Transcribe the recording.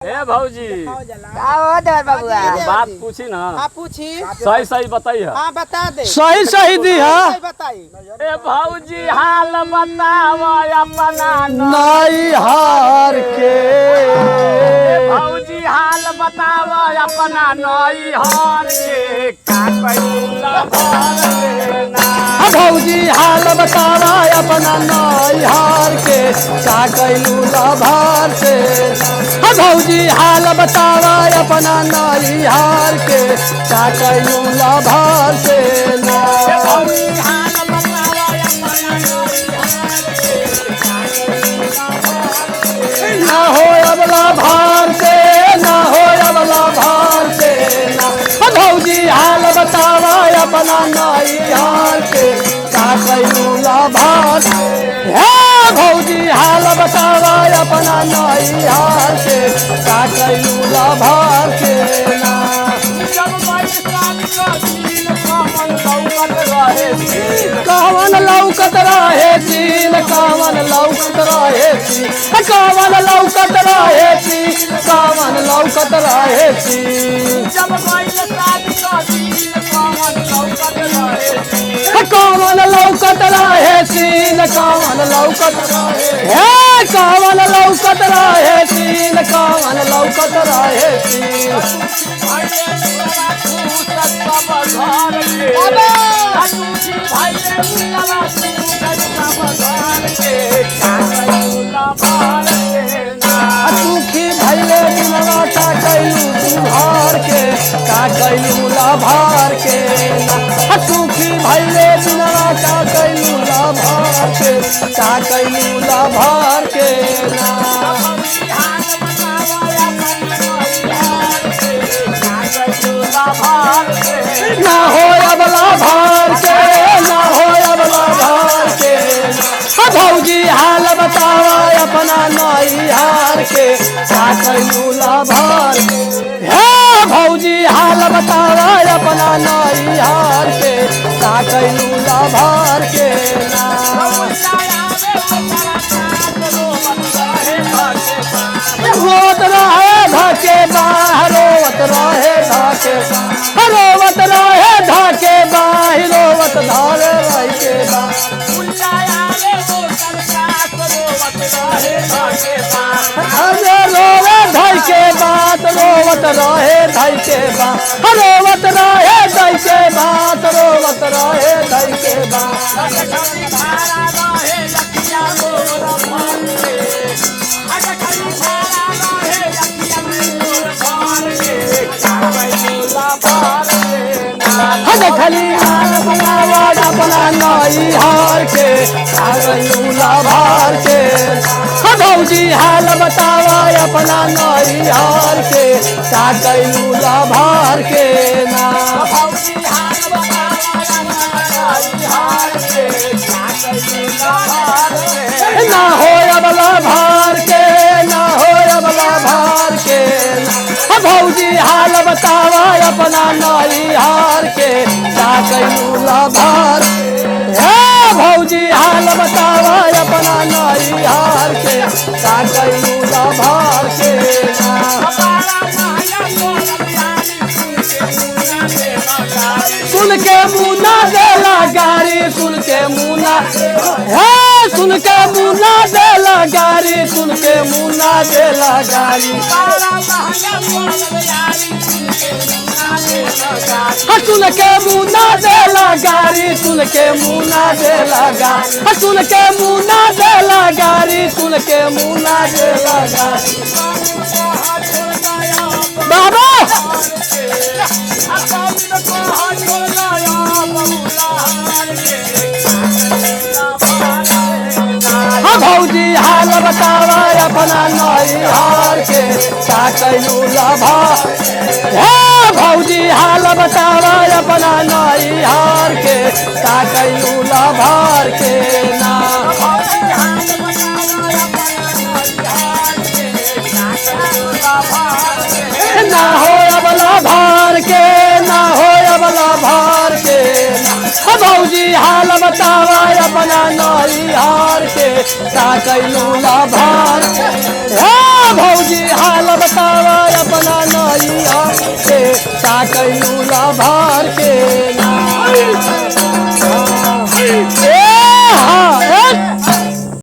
ए भौजी का हो देवर बाबूआ बात पूछी ना। हाँ पूछी। सही सही बताइए। हाँ बता दे। सही सही दी है। बताई। ए भौजी हाल बताव अपना नाई हार के। भौजी हाल बताव अपना नई हार के का कइला भौजी हाल बतावा अपना नाई हार के का कैलू लाभार से। भौजी हाल बतावा अपना नाई हार के का कैलू लाभार से। भौजी हाल बताव अपना नई हार के ना हो अबला भार से ना हो अबला भार से ना। भौजी हाल बतावा अपना नाई हार के का कैलू लाभार है। भौजी हाल बतावा अपना नाई हार के का कैलू लाभार के ना। कावन लौकत रहे चीन कावन लौकत रहे चीन कावन लौकत रहे चीन कावन लौकत रहे चीन कावन लौकत रहे चीन कावन लौकत रहे कावन लौकत रहे चीन कावन लौकत रहे चीन। सुखी भैले बिनवा का कैलू तुहार के का कैलू लाभार के। सुखी भैले बिनवा का कैलू लाभार के का कैलू लाभार के ना हो अबला भार के ना हो अबला भार के। भौजी हाल बतावा अपना नाई हार के का कैलू लाभार है। भौजी हाल बतावा अपना नाई हार के का कैलू लाभार के रोवत रहे धाके बाहर रोवत रहे धाके रोवत रहे धाके बाहर रोवत धारे रही के अरे रोवे धाई के बात रोवत रहे धाई के बात रोवत रहे धाई के बात रोवत रहे धाई के खाली हाल बतावा अपना नाई हार के का कैलू लाभार के। भौजी हाल बतावा अपना नाई हार के का कैलू लाभार के ना। ना हो अबला भार के ना हो अबला भार के। भौजी हाल बतावा अपना नाई हार के का कैलू लाभार है। भौजी हाल बतावा अपना नाई हार के का कैलू लाभार के सुन के मुना देला गारी सुन के मुना है सुन के मुना देला गारी सुन के मुना देला गारी सुन के मुना देला गारी सुन के मुना देला गारी सुन के मुना देला गारी सुन के मुना देला गारी बाबा भौजी हाल बतावा अपना नाई हार के का कैलू लाभार है। भौजी हाल बतावा अपना नाई हार के का कैलू लाभार के ना। ना हो अबला भार के ना हो अबला भार के। भौजी भौजी हाल बतावा अपना नैहर के का कैलू लभार हे भौजी हाल बतावा अपना नैहर के का कैलू लभार के